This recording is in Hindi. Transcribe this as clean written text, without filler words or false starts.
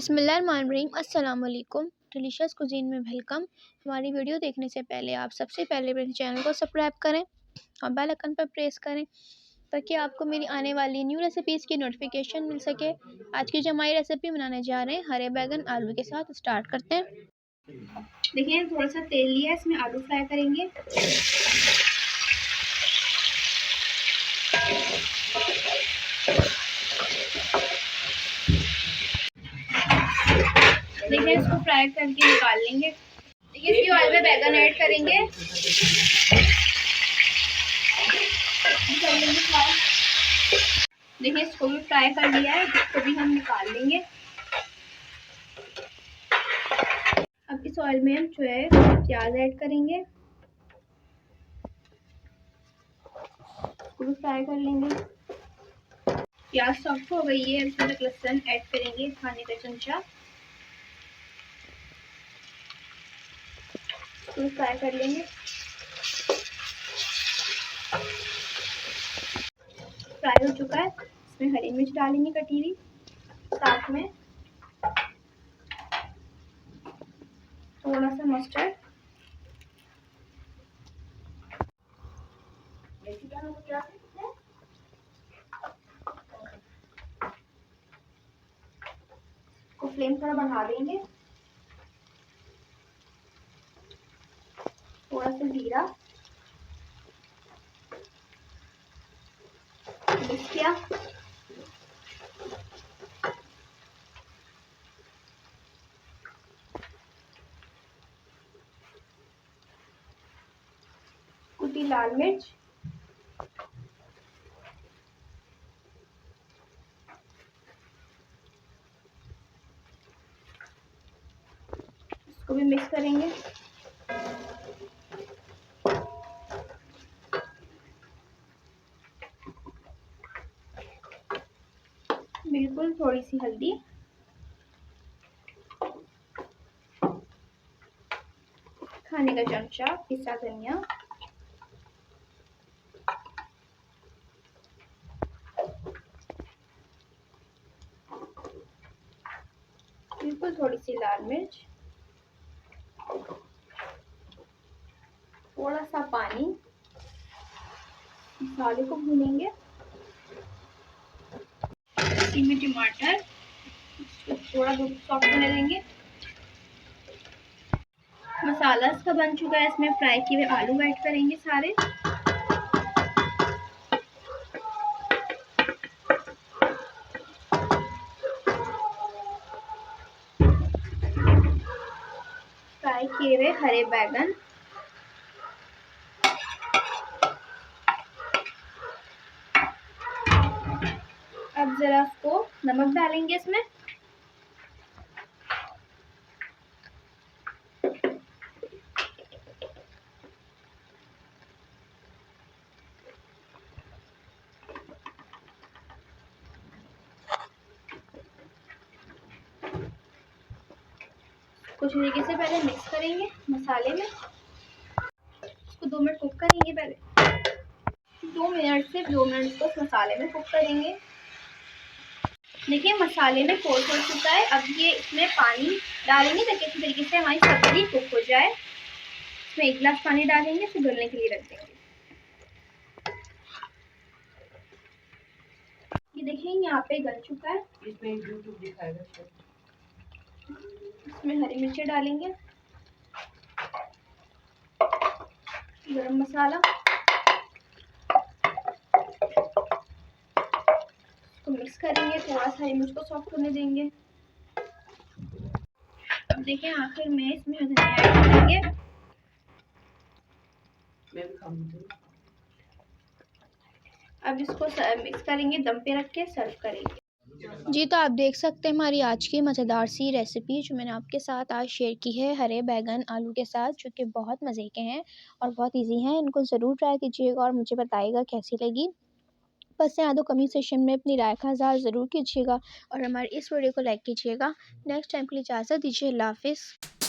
बिस्मिल्लाहिर्रहमानिर्रहीम। अस्सलाम वालेकुम। डिलीशियस कुजीन में वेलकम। हमारी वीडियो देखने से पहले आप सबसे पहले मेरे चैनल को सब्सक्राइब करें और बेल आइकन पर प्रेस करें ताकि आपको मेरी आने वाली न्यू रेसिपीज़ की नोटिफिकेशन मिल सके। आज की जो हमारी रेसिपी बनाने जा रहे हैं हरे बैगन आलू के साथ, स्टार्ट करते हैं। देखिए थोड़ा सा तेल लिया, इसमें आलू फ्राई करेंगे। देखिए इसको फ्राई करके निकाल लेंगे। देखिए इसकी ऑयल में बैगन ऐड करेंगे। देखिए इसको भी फ्राई कर लिया है, इसको भी हम निकाल लेंगे। अब इस ऑयल में हम जो है प्याज ऐड करेंगे, इसको भी फ्राई कर लेंगे। प्याज सॉफ्ट हो गई है, इसमें लहसुन ऐड करेंगे, खाने का चमचा, इसको फ्राई कर लेंगे। फ्राई हो चुका है, इसमें हरी मिर्च डालेंगे कटी हुई, साथ में थोड़ा सा मस्टर्ड, को फ्लेम थोड़ा बढ़ा देंगे। थोड़ा सा जीरा मिक्स किया, कुटी लाल मिर्च, इसको भी मिक्स करेंगे। बिल्कुल थोड़ी सी हल्दी, खाने का चमचा पिसा धनिया, बिल्कुल थोड़ी सी लाल मिर्च, थोड़ा सा पानी, मसाले को भूनेंगे। इसमें टमाटर, थोड़ा दूध सॉफ्ट होने देंगे। मसाला इसका बन चुका है, इसमें फ्राई किए हुए आलू ऐड करेंगे सारे। फ्राई किए हुए हरे बैगन, अब जरा इसको नमक डालेंगे इसमें, कुछ तरीके से पहले मिक्स करेंगे मसाले में। इसको 2 मिनट कुक करेंगे, पहले 2 मिनट से 2 मिनट इसको मसाले में कुक करेंगे। देखिए मसाले में कोट हो चुका है, अब ये इसमें पानी डालेंगे ताकि अच्छी तरीके से हमारी सब्जी कुक हो जाए। इसमें 1 गिलास पानी डालेंगे, फिर गलने के लिए रख देंगे। ये देखिए यहाँ पे गल चुका है। इसमें यूट्यूब दिखाएगा। इसमें हरी मिर्ची डालेंगे, गरम मसाला, इसको मिक्स करेंगे, थोड़ा सा हरी मिर्च को सॉफ्ट होने देंगे। अब देखिए आखिर में इसमें धनिया ऐड करेंगे। अब इसको मिक्स करेंगे, दम पे रख के सर्व करेंगे। जी तो आप देख सकते हैं हमारी आज की मज़ेदार सी रेसिपी जो मैंने आपके साथ आज शेयर की है हरे बैगन आलू के साथ, जो कि बहुत मज़े के हैं और बहुत इजी हैं। इनको ज़रूर ट्राई कीजिएगा और मुझे बताइएगा कैसी लगी। पसंद आए तो कमेंट सेक्शन में अपनी राय का इज़हार ज़रूर कीजिएगा और हमारी इस वीडियो को लाइक कीजिएगा। नेक्स्ट टाइम के लिए इजाज़त दीजिए। अल्लाह हाफ़िज़।